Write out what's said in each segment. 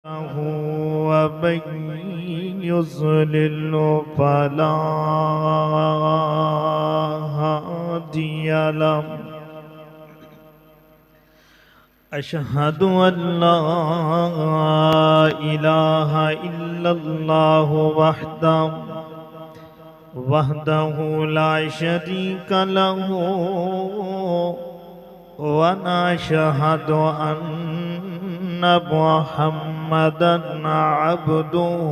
ومن يضلل فلا هادي له أشهد أن لا إله إلا الله وحده لا شريك له ونشهد أن محمدًا عبده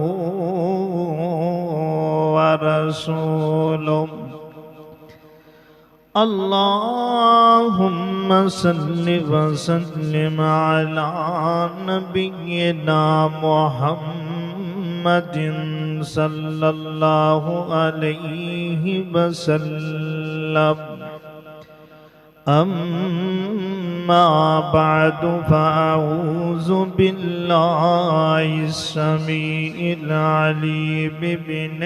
ورسوله اللهم صل وسلم على نبينا محمد صلى الله عليه وسلم أما بعد فأعوذ بالله السميع العليم من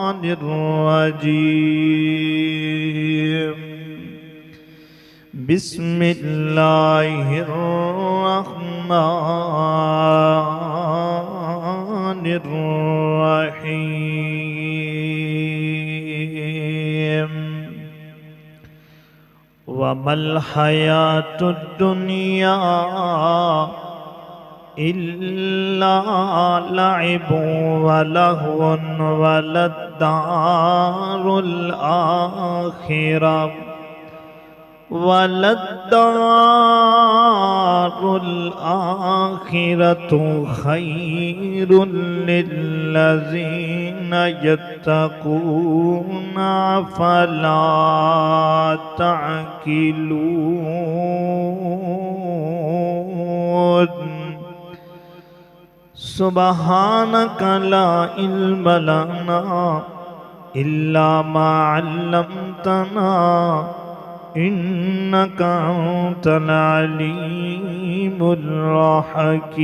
الشيطان الرجيم بسم الله الرحمن الرحيم وما الحياة الدنيا إلا لعب ولهو وللدار الآخرة خير للذين يتقون فلا تعقلون سبحانك لا علم لنا إلا ما علمتنا إنك أنت العليم الحكيم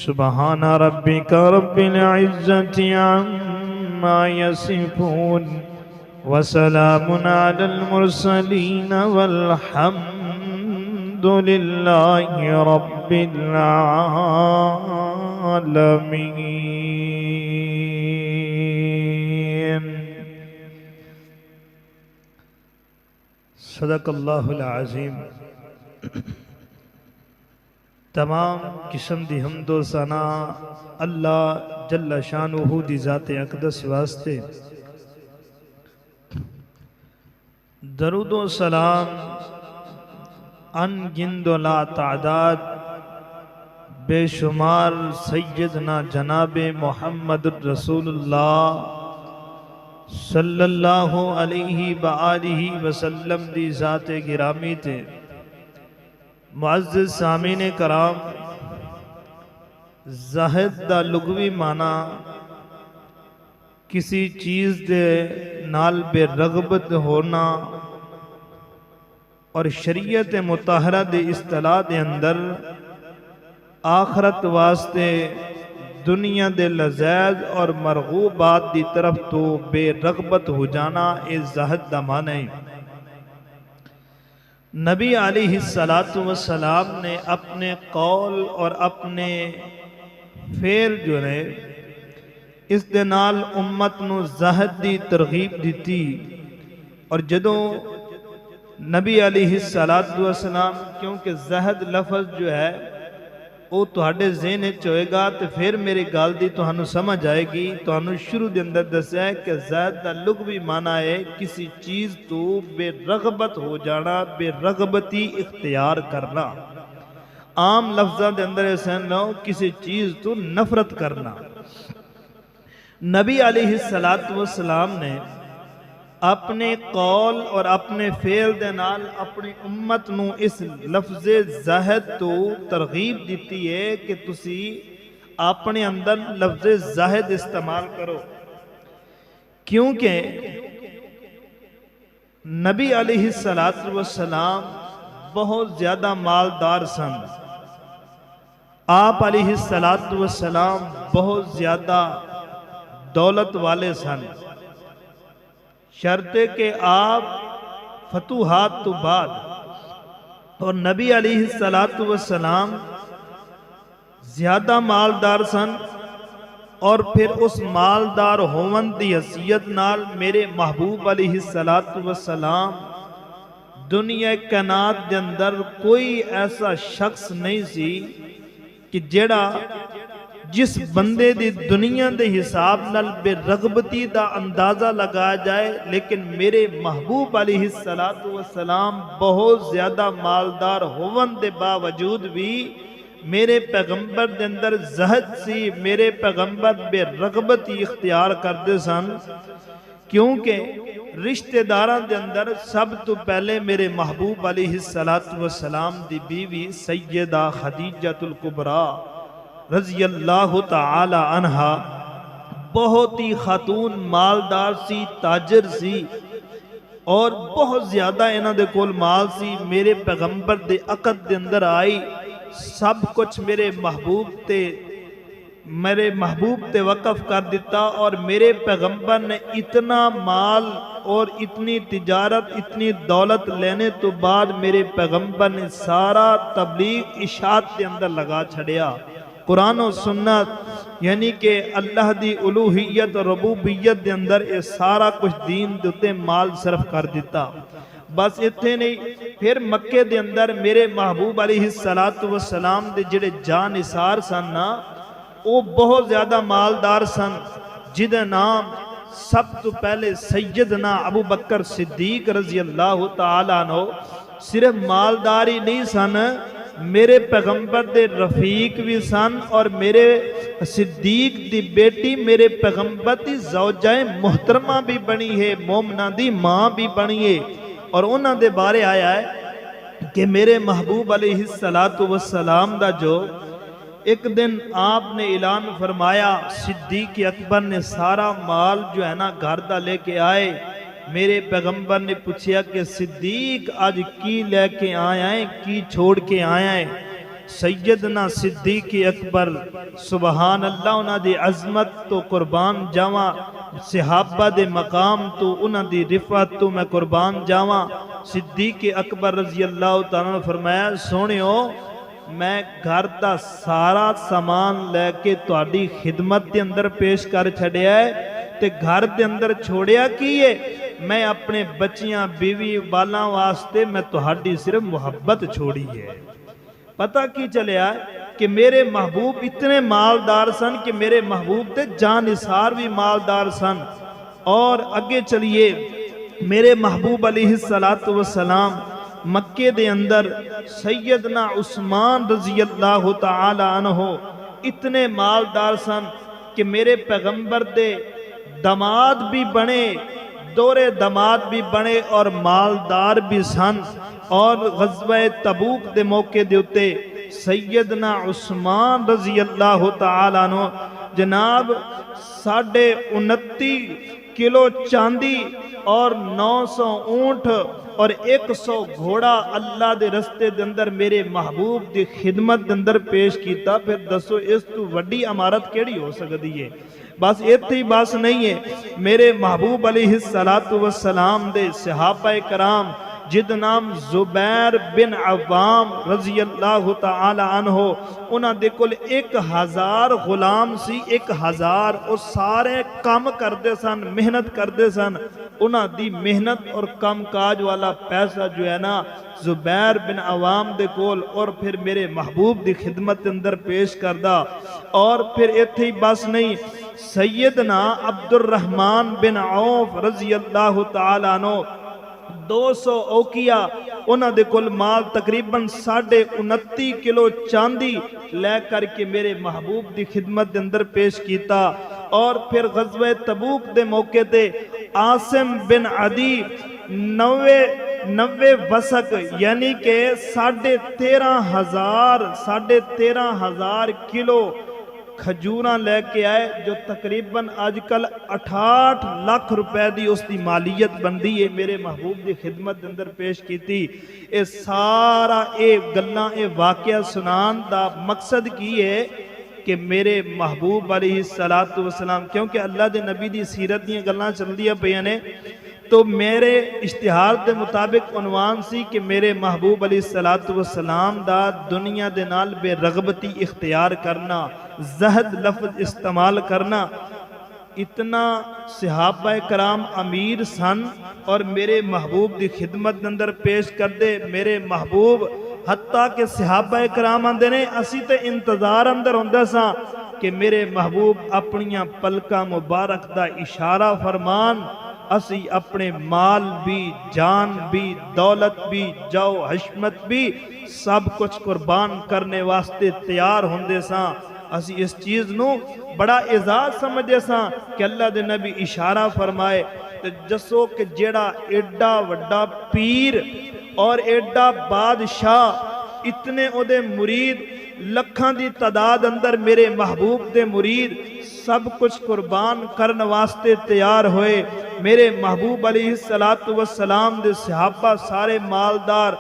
سبحان ربك رب العزة عما يصفون وسلام على المرسلين والحمد لله رب العالمين صدق اللہ العظیم۔ تمام قسم دی حمد و ثنا اللہ جل شانہ دی ذات اقدس واسطے، درود و سلام ان گند و لا تعداد بے شمار سیدنا جناب محمد رسول اللہ صلی اللہ علیہ وآلہ وسلم دی ذات گرامی تے۔ معزز سامعین کرام، زاہد دا لغوی معنی کسی چیز دے نال بے رغبت ہونا، اور شریعت مطہرہ دے اصطلاح دے اندر آخرت واسطے دنیا دے لذیذ اور مرغوبات دی طرف تو بے رغبت ہو جانا، اس زہد دا معنی ہے۔ نبی علیہ السلام نے اپنے قول اور اپنے فعل جو ہے اس دے نال امت نو زہد دی ترغیب دیتی، اور جدوں نبی علیہ السلام کیونکہ زہد لفظ جو ہے وہ تہاڈے ذہن وچ ہوئے گا تو پھر میری گل دی تہانوں سمجھ آئے گی۔ تہانوں شروع دے اندر دسیا ہے کہ زہد دا لغوی معنی ہے کسی چیز تو بے رغبت ہو جانا، بے رغبتی اختیار کرنا۔ عام لفظاں دے اندر اسے لو کسی چیز تو نفرت کرنا۔ نبی علیہ السلام نے اپنے قول اور اپنے فعل دے نال اپنی امت نو اس لفظ زہد تو ترغیب دیتی ہے کہ تسی اپنے اندر لفظ زہد استعمال کرو، کیونکہ نبی علیہ السلام بہت زیادہ مالدار سن۔ آپ علیہ السلام بہت زیادہ دولت والے سن، شرط کہ آپ فتوحات تو بعد اور نبی علیہ الصلوۃ والسلام زیادہ مالدار سن، اور پھر اس مالدار ہون دی حیثیت نال میرے محبوب علیہ الصلوۃ والسلام دنیا کائنات دے اندر کوئی ایسا شخص نہیں سی کہ جڑا جس بندے دی دنیا دے حساب نال بے رغبتی دا اندازہ لگایا جائے، لیکن میرے محبوب علیہ الصلوۃ والسلام بہت زیادہ مالدار ہون دے باوجود بھی میرے پیغمبر دے اندر زہد سی، میرے پیغمبر بے رغبتی اختیار کردے سن، کیونکہ رشتہ داراں دے اندر سب تو پہلے میرے محبوب علیہ الصلوۃ والسلام دی بیوی سیدہ خدیجہ الکبریٰ رضی اللہ تعالی عنہا بہت ہی خاتون مالدار سی، تاجر سی، اور بہت زیادہ انہاں دے کول مال سی۔ میرے پیغمبر دے عقد دے اندر آئی، سب کچھ میرے محبوب تے وقف کر دیتا، اور میرے پیغمبر نے اتنا مال اور اتنی تجارت، اتنی دولت لینے تو بعد میرے پیغمبر نے سارا تبلیغ اشاعت کے اندر لگا چھڑیا، قرآن و سنت یعنی کہ اللہ دی الوہیت اور ربوبیت دے اندر یہ سارا کچھ دین دیتے مال صرف کر دیتا۔ بس اتنے نہیں، پھر مکے دے اندر میرے محبوب علیہ الصلوۃ والسلام دے جڑے جانثار سن نا، وہ بہت زیادہ مالدار سن، جدے نام سب تو پہلے سیدنا ابو بکر صدیق رضی اللہ تعالیٰ عنہ صرف مالداری نہیں سن، میرے پیغمبر دے رفیق بھی سن، اور میرے صدیق دی بیٹی میرے پیغمبر دی زوجہ محترمہ بھی بنی ہے، مومنہ دی ماں بھی بنی ہے۔ اور انہاں دے بارے آیا ہے کہ میرے محبوب علیہ الصلوۃ والسلام دا جو ایک دن آپ نے اعلان فرمایا، صدیق اکبر نے سارا مال جو ہے نا گھر دا لے کے آئے، میرے پیغمبر نے پوچھیا کہ صدیق آج کی لے کے آیا ہے، کی چھوڑ کے آیا ہے؟ سیدنا صدیق اکبر سبحان اللہ، انہاں دی عظمت تو قربان جاواں، صحابہ دے مقام تو انہاں دی رفعت تو میں قربان جاواں۔ صدیق اکبر رضی اللہ تعالیٰ نے فرمایا، سونیو میں گھر دا سارا سامان لے کے تہاڈی خدمت دے اندر پیش کر چھڑیا ہے، تے گھر دے اندر چھوڑیا کیے؟ میں اپنے بچیاں بیوی بالاں واسطے میں تہاڈی صرف محبت چھوڑی ہے۔ پتہ کی چلیا کہ میرے محبوب اتنے مالدار سن کہ میرے محبوب تے جانثار بھی مالدار سن۔ اور اگے چلیے، میرے محبوب علیہ الصلوۃ والسلام مکے دے اندر سیدنا عثمان رضی اللہ تعالی عنہ اتنے مالدار سن کہ میرے پیغمبر دے داماد بھی بنے، دورے داماد بھی بنے، اور مالدار بھی سن۔ اور غزوہ تبوک دے موقع دے اتے سیدنا عثمان رضی اللہ تعالیٰ عنہ جناب 29.5 کلو چاندی اور 900 اونٹ اور 100 گھوڑا اللہ دے رستے دے اندر میرے محبوب دی خدمت دے اندر پیش کیتا۔ پھر دسو اس تو وڈی امارت کیڑی ہو سکتی ہے؟ بس اتنی ہی بس نہیں ہے، میرے محبوب علیہ الصلوۃ والسلام دے صحابہ کرام جد نام زبیر بن عوام رضی اللہ تعالی عنہ، انہاں دے کل 1000 غلام سی، 1000 وہ سارے کام کردے سن، محنت کردے سن۔ انہاں دی محنت اور کام کاج والا پیسہ جو ہے نا زبیر بن عوام دے کول، اور پھر میرے محبوب دی خدمت اندر پیش کردہ۔ اور پھر اتھے ہی بس نہیں، سیدنا عبد الرحمن بن عوف رضی اللہ تعالی عنہ 200 اوکیا انہاں دے کل مال تقریباً 29.5 کلو چاندی لے کر کے میرے محبوب دی خدمت دے اندر پیش کیتا۔ اور پھر غزوہ تبوک دے موقع تے عاصم بن عدی 90 وسق یعنی کہ 13,500 کلو کھجوراں لے کے آئے، جو تقریباً آج کل 68 لاکھ روپے دی اس دی مالیت بندی ہے، میرے محبوب دی خدمت اندر پیش کیتی۔ اے سارا گلاں واقعہ سنان دا مقصد کی ہے کہ میرے محبوب علیہ الصلوۃ والسلام، کیونکہ اللہ دے نبی دی سیرت دیاں گلاں چل دیا پیاں نے، تو میرے اشتہار دے مطابق عنوان سی کہ میرے محبوب علیہ السلام دا دنیا دے نال بے رغبتی اختیار کرنا، زہد لفظ استعمال کرنا۔ اتنا صحابہ کرام امیر سن اور میرے محبوب دی خدمت اندر پیش کر دے میرے محبوب، حتیٰ کہ صحابہ کرام آندے نے اسی تے انتظار اندر ہوندے ساں کہ میرے محبوب اپنیاں پلکاں مبارک دا اشارہ فرمان، اسی اپنے مال بھی، جان بھی، دولت بھی، جو حشمت بھی، سب کچھ قربان کرنے واسطے تیار ہوندے ساں۔ اسی اس چیز نو بڑا اعزاز سمجھے ساں کہ اللہ دے نبی اشارہ فرمائے تے جسو کہ جیڑا ایڈا وڈا پیر اور ایڈا بادشاہ، اتنے او دے مرید، لکھاں دی تعداد اندر میرے محبوب دے مرید، سب کچھ قربان کرن واسطے تیار ہوئے۔ میرے محبوب علیہ السلام دے صحابہ سارے مالدار،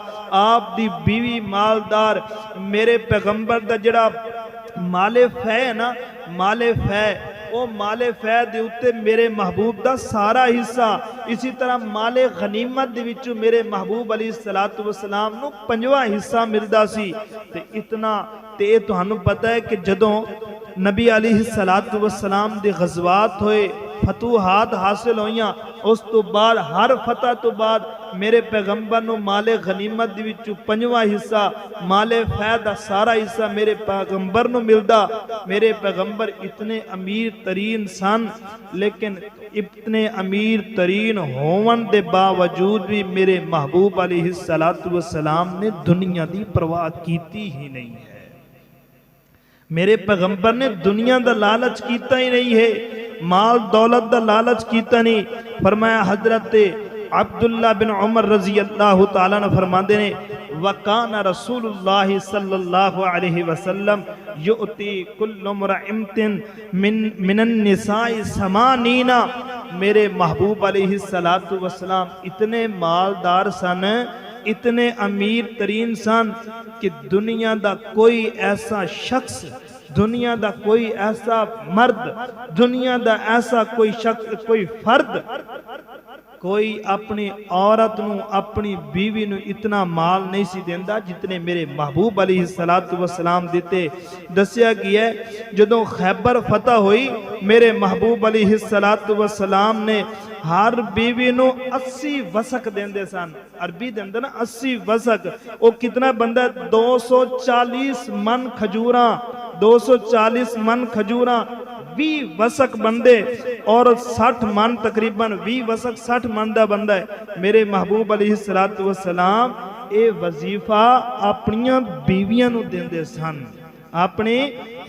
آپ دی بیوی مالدار، میرے پیغمبر دا جڑا مال فے ہے نا، مال فے، او مال فے دے اتے میرے محبوب دا سارا حصہ، اسی طرح مال غنیمت دے وچوں میرے محبوب علیہ السلام نو 5واں حصہ ملدا سی۔ تے اتنا تے تہانوں پتہ ہے کہ جدوں نبی علیہ السلام دے غزوات ہوئے، فتوحات حاصل ہوئیاں، اس تو بعد ہر فتح تو بعد میرے پیغمبر نو مال غنیمت دی وچوں 5واں حصہ، مال فیدہ سارا حصہ میرے پیغمبر نو ملدا۔ میرے پیغمبر اتنے امیر ترین سن، لیکن اتنے امیر ترین ہون دے باوجود بھی میرے محبوب علیہ السلام نے دنیا دی پرواہ کیتی ہی نہیں ہے۔ میرے پیغمبر نے دنیا دا لالچ کیتا ہی نہیں ہے، مال دولت دا لالچ کیتا نہیں۔ فرمایا حضرت عبداللہ بن عمر رضی اللہ تعالیٰ نے فرماندے نے وَقَانَ رسول اللہ صلی اللہ علیہ وسلم یؤتی کل امرئمتن من النساء ثمانین۔ میرے محبوب علیہ السلام اتنے مالدار سن، اتنے امیر ترین سن کہ دنیا دا کوئی ایسا شخص، دنیا دا کوئی ایسا مرد، دنیا دا ایسا کوئی شخص، کوئی فرد، کوئی اپنی عورت نو، اپنی بیوی نو اتنا مال نہیں سی دیندہ جتنے میرے محبوب علیہ السلام دیتے۔ دسیا گیا ہے جدوں خیبر فتح ہوئی، میرے محبوب علیہ السلام نے ہر بیوی نو 80 وسق دیندے سن۔ عربی دے اندر نا 80 وسق، وہ کتنا بندہ ہے؟ 240 من کھجوراں، 240 من کھجوراں، 20 وسق بندے، اور 60 من تقریباً 20 وسق 60 من دا بندہ ہے۔ میرے محبوب علیہ السلام اے وظیفہ اپنیاں بیویاں نو دیندے سن، اپنے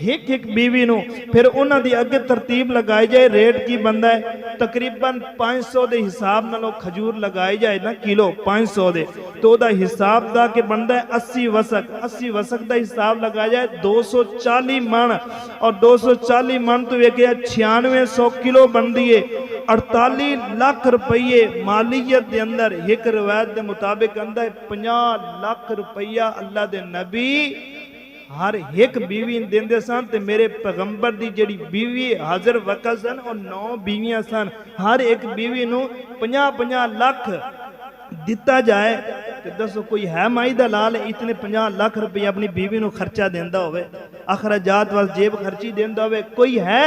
ایک بیوی نو۔ پھر انہاں دی اگے ترتیب لگائی جائے، ریٹ کی بندہ ہے تقریباً 500 دے حساب نالوں کھجور لگائی جائے نا، کلو 500 دے، تو دا حساب دا کہ بندہ ہے 80 وسق، 80 وسق دا حساب لگایا جائے 240 من، اور 240 من تو یہ کہ 9600 کلو بندیے، 48 لاکھ روپیے مالیت دے اندر۔ ایک روایت دے مطابق اندر 50 لاکھ روپیہ اللہ دے نبی ہر ایک بیوی دیندے سن۔ تے میرے پیغمبر دی جڑی بیوی حاضر وقت سن اور 9 بیویاں سن، ہر ایک بیوی نو 50 لاکھ دیتا جائے کہ دسو کوئی ہے مائی دلال اتنے 50 لاکھ روپے اپنی بیوی نو خرچہ دیندہ ہوئے، اخراجات واس جیب خرچی دیندہ ہوئے؟ کوئی ہے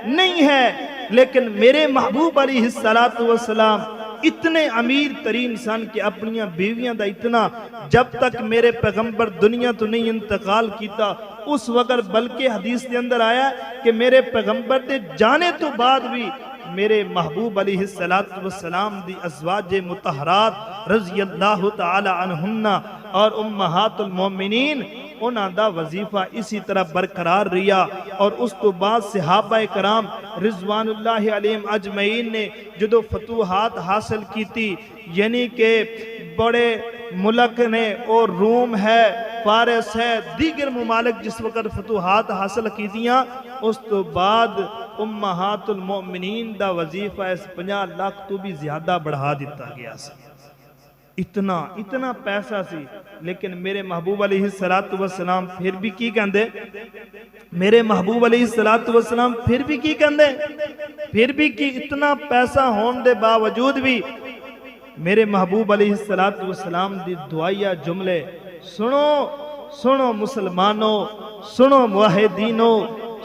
نہیں ہے۔ لیکن میرے محبوب علیہ السلام اتنے امیر ترین سن کہ اپنیاں بیویاں دا اتنا، جب تک میرے پیغمبر دنیا تو نہیں انتقال کیتا اس وقت، بلکہ حدیث کے اندر آیا کہ میرے پیغمبر دے جانے تو بعد بھی میرے محبوب علیہ السلام دی ازواج مطہرات رضی اللہ تعالی عنہن اور امہات المومنین، انہاں دا وظیفہ اسی طرح برقرار رہا۔ اور اس تو بعد صحابہ کرام رضوان اللہ علیہم اجمعین نے جدو فتوحات حاصل کی تھی، یعنی کہ بڑے ملک نے، اور روم ہے، فارس ہے، دیگر ممالک جس وقت فتوحات حاصل کی دیا، اس تو بعد امہات المؤمنین دا وظیفہ اس 50 لاکھ تو بھی زیادہ بڑھا دیتا گیا سی۔ اتنا پیسہ سی، لیکن میرے محبوب علیہ السلام پھر بھی کی کہندے؟ میرے محبوب علیہ السلام پھر بھی کی کہندے؟ پھر بھی کی اتنا پیسہ ہون دے باوجود بھی میرے محبوب علیہ السلام دی دعائیا جملے سنو سنو مسلمانوں، سنو موحدینوں،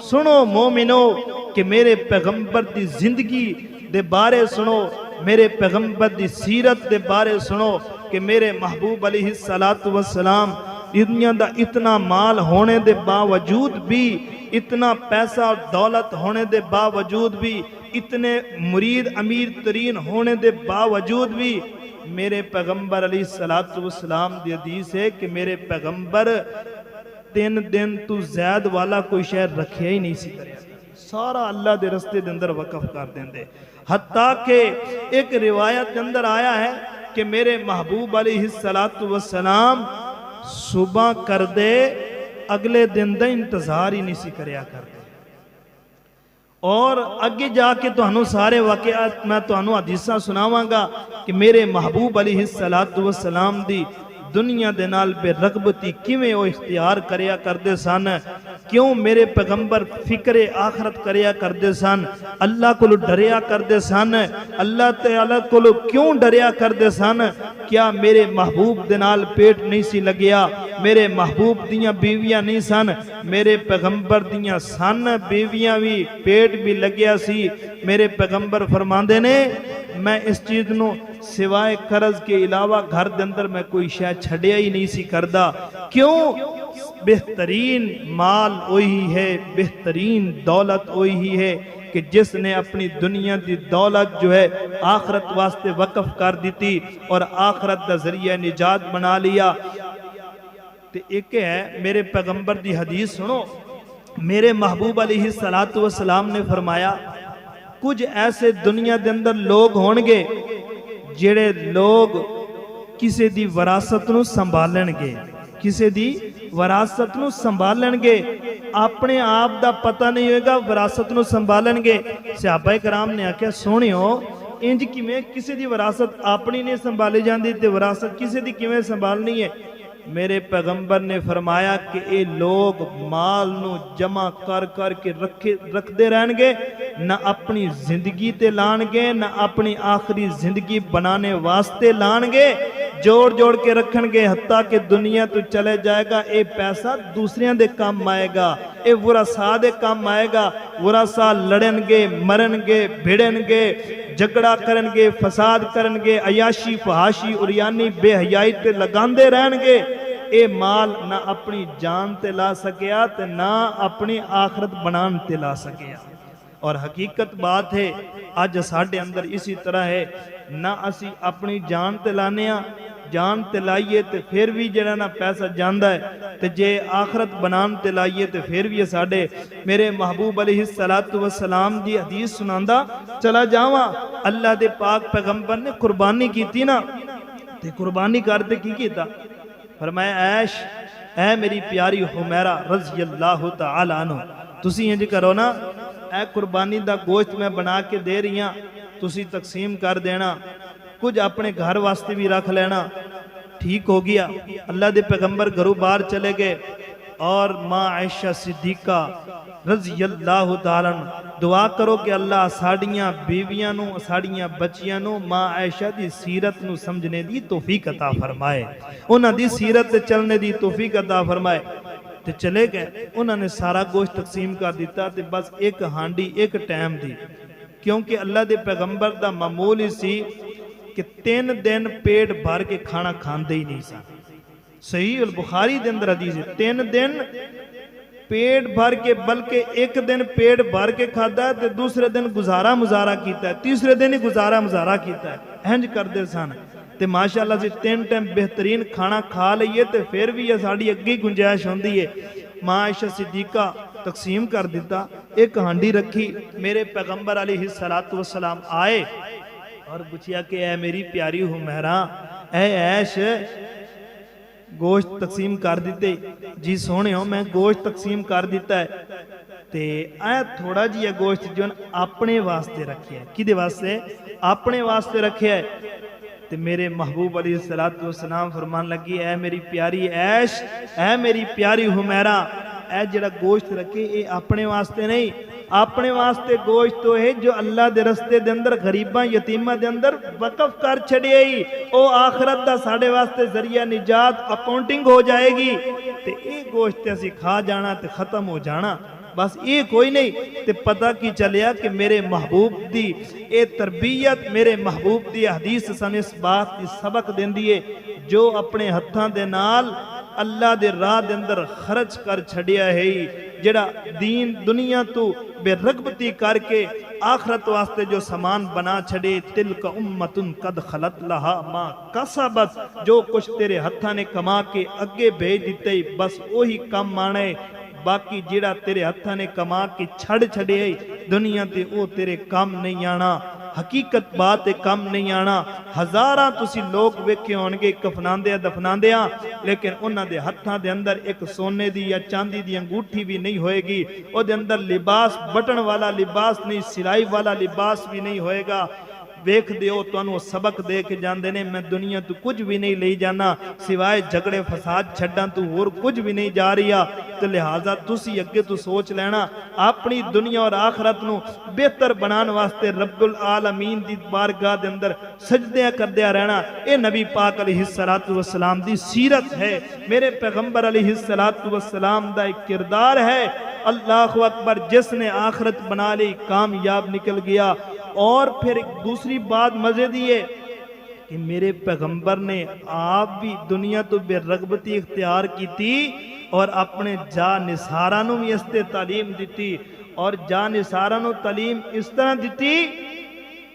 سنو مومنوں کہ میرے پیغمبر دی زندگی دے بارے سنو، میرے پیغمبر دی سیرت دے بارے سنو کہ میرے محبوب علیہ السلام دنیا دا اتنا مال ہونے دے باوجود بھی، اتنا پیسہ اور دولت ہونے دے باوجود بھی، اتنے مرید امیر ترین ہونے دے باوجود بھی، میرے پیغمبر علیہ السلام دی حدیث ہے کہ میرے پیغمبر 3 دن تو زید والا کوئی شہر رکھیا ہی نہیں سی کریا، سارا اللہ دے رستے دے اندر وقف کر دیں دے۔ حتیٰ کہ ایک روایت دے اندر آیا ہے کہ میرے محبوب علیہ السلام صبح کر دے اگلے دن دا انتظار ہی نہیں سی کریا کر دے۔ اور اگے جا کے تانوں سارے واقعات میں تانوں حدیثاں سناواں گا کہ میرے محبوب علیہ السلام دی دنیا دے نال بے رغبتی کیویں او اختیار کریا کردے سن، کیوں میرے پیغمبر فکر آخرت کریا کردے سن، اللہ کو ڈریا کردے سن، اللہ تعالی کو کیوں ڈریا کردے سن؟ کیا میرے محبوب دے نال پیٹ نہیں سی لگیا؟ میرے محبوب دیاں بیویاں نہیں سن، میرے پیغمبر دیاں سن بیویاں بھی، پیٹ بھی لگیا سی۔ میرے پیغمبر فرماندے نے میں اس چیز نو سوائے قرض کے علاوہ گھر دے اندر میں کوئی شے چھڑیا ہی نہیں سی کردا۔ کیوں؟ بہترین مال وہی ہے، بہترین دولت وہی ہے کہ جس نے اپنی دنیا دی دولت جو ہے آخرت واسطے وقف کر دیتی اور آخرت دا ذریعہ نجات بنا لیا۔ تے ایک ہے میرے پیغمبر دی حدیث سنو، میرے محبوب علیہ السلام نے فرمایا کچھ ایسے دنیا دے اندر لوگ ہونگے جڑے لوگ کسی دی وراثت نو سنبھالن گے، کسی دی وراثت نو سنبھالن گے، اپنے آپ دا پتہ نہیں ہوئے گا، وراثت نو سنبھالن گے۔ صحابہ کرام نے آکھیا سونیو انج کیویں کسی دی وراثت اپنی نہیں سنبھالی جاندی تے وراثت کسی دی کیویں سنبھالنی ہے؟ میرے پیغمبر نے فرمایا کہ اے لوگ مال نو جمع کر کر کے رکھ دے رہن گے، نہ اپنی زندگی تے لان گے، نہ اپنی آخری زندگی بنانے واسطے لان گے، جوڑ جوڑ کے رکھن گے، حتیٰ کہ دنیا تو چلے جائے گا اے پیسہ دوسریاں دے کام آئے گا، اے ورثاء دے کام آئے گا۔ ورثاء لڑن گے، مرن گے، بھڑن گے، جھگڑا کرن گے، فساد کرن گے، عیاشی فحاشی اریانی بے حیائی تے لگان دے رہن گے۔ اے مال نہ اپنی جان تے لا سکیا تے نہ اپنی آخرت بنان تے لا سکیا۔ اور حقیقت بات ہے آج ساڑھے اندر اسی طرح ہے، نہ اسی اپنی جان تے لانے ہاں، جان تے لائیے تے پھر بھی جڑا نہ پیسہ جاندہ ہے تے جے آخرت بنان تے لائیے تے پھر بھی ساڑھے۔ میرے محبوب علیہ السلام دی حدیث سناندہ چلا جاواں، اللہ دے پاک پیغمبر نے قربانی کی تھی نا، تے قربانی کرتے کی کیتا؟ فرمایا عیش اے میری پیاری حمیرہ رضی اللہ تعالی عنہ، تسی انج کرو نا، اے قربانی دا گوشت میں بنا کے دے رہی ہاں، تسی تقسیم کر دینا، کچھ اپنے گھر واسطے بھی رکھ لینا۔ ٹھیک ہو گیا۔ اللہ دے پیغمبر گھروں باہر چلے گئے اور ماں عائشہ صدیقہ رضی اللہ تعالیٰ دعا کرو کہ اللہ ساڑیاں بیویاں نو، ساڑیاں بچیاں نو ماں عائشہ دی سیرت نو سمجھنے دی توفیق عطا فرمائے، انہاں دی سیرت تے چلنے دی توفیق عطا فرمائے۔ تے چلے گئے، انہوں نے سارا گوشت تقسیم کر دیتا تے بس ایک ہانڈی ایک ٹائم دی، کیونکہ اللہ دے پیغمبر دا معمول ہی سی کہ 3 دن پیٹ بھر کے کھانا کھاندے ہی نہیں سا۔ صحیح البخاری دے اندر حدیث ہے، 3 دن پیٹ بھر کے، بلکہ ایک دن پیٹ بھر کے کھادا ہے تے دوسرے دن گزارا مزارہ کیتا ہے، تیسرے دن ہی گزارا مزارہ کیتا ہے، ہنج کر دے سن۔ تے ماشاءاللہ سے 3 ٹائم بہترین کھانا کھا لئیے تے پھر بھی یہ ساڑھی اگی گنجائش ہوندی ہے۔ ماں عائشہ صدیقہ تقسیم کر دیتا، ایک ہانڈی رکھی، میرے پیغمبر علیہ السلام آئے اور پوچھیا کہ اے میری پیاری حمیرہ، اے عیش گوشت تقسیم کر دیتے؟ جی سونے ہو میں گوشت تقسیم کر دیتا ہے، تے اے تھوڑا جی گوشت جو اپنے واسطے رکھے ہے، کدے واسطے؟ اپنے واسطے رکھے ہے۔ تے میرے محبوب علیہ السلام فرمان لگی اے میری پیاری عیش، اے میری پیاری حمیرہ، اے جڑا گوشت رکھے اے اپنے واسطے نہیں، اپنے واسطے گوشت تو ہے جو اللہ دے رستے دے اندر غریباں یتیماں دے اندر وقف کر چھڑے ہی او آخرت دا ساڑے واسطے ذریعہ نجات اکاؤنٹنگ ہو جائے گی تے اے گوشت اسی کھا جانا تے ختم ہو جانا بس یہ کوئی نہیں تے پتہ کی چلیا کہ میرے محبوب دی اے تربیت میرے محبوب دی حدیث سن اس بات دی سبق دین دیئے جو اپنے ہتھاں دے نال اللہ دے راہ دے اندر خرچ کر چھڑیا ہے جڑا دین دنیا تو بے رغبتی کر کے آخرت واسطے جو سامان بنا چھڑے تلک امتن قد خلت لہا ما کسبت جو کچھ تیرے ہتھاں نے کما کے اگے بھیج دیتے بس وہی کم آنے باقی جیڑا تیرے ہتھاں نے کما کے چھڑ چھڑے دنیا تے او تیرے کام نہیں آنا حقیقت بات کم نہیں آنا ہزاراں تسی لوگ ویکھے ہونگے کفناندے دفناندے لیکن انہاں دے ہتھاں دے اندر ایک سونے دی یا چاندی دی انگوٹھی بھی نہیں ہوئے گی او دے اندر لباس بٹن والا لباس نہیں سلائی والا لباس بھی نہیں ہوئے گا ویکھ دیو تو انہوں سبق دے کے جان دینے میں دنیا تو کچھ بھی نہیں لے جانا سوائے جھگڑے فساد چھڑاں تو اور کچھ بھی نہیں جا رہا تو لہٰذا تسی اگے تو سوچ لینا اپنی دنیا اور آخرت نو بہتر بنان واسطے رب العالمین دی بارگاہ دے اندر سجدیاں کر دیا رہنا اے نبی پاک علیہ السلام دی سیرت ہے میرے پیغمبر علیہ السلام دا ایک کردار ہے اللہ اکبر جس نے آخرت بنا لی کامیاب نکل گیا اور پھر ایک دوسری بات مزے دیئے کہ میرے پیغمبر نے آپ بھی دنیا تو بے رغبتی اختیار کی تھی اور اپنے جا نثارانوں میں اس تے تعلیم دیتی اور جا نثارانوں تعلیم اس طرح دیتی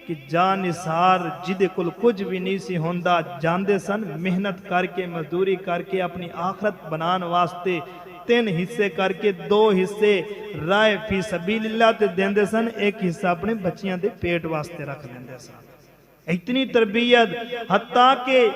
کہ جا نثار جدے کل کچھ بھی نہیں سی ہوندہ جاندے سن محنت کر کے مزدوری کر کے اپنی آخرت بنان واسطے 3 حصے کر کے 2 حصے رائے فی سبیل اللہ تے دیندے سن ایک حصہ اپنے بچیاں دے پیٹ واسطے رکھ دیندے سن اتنی تربیت حتیٰ کہ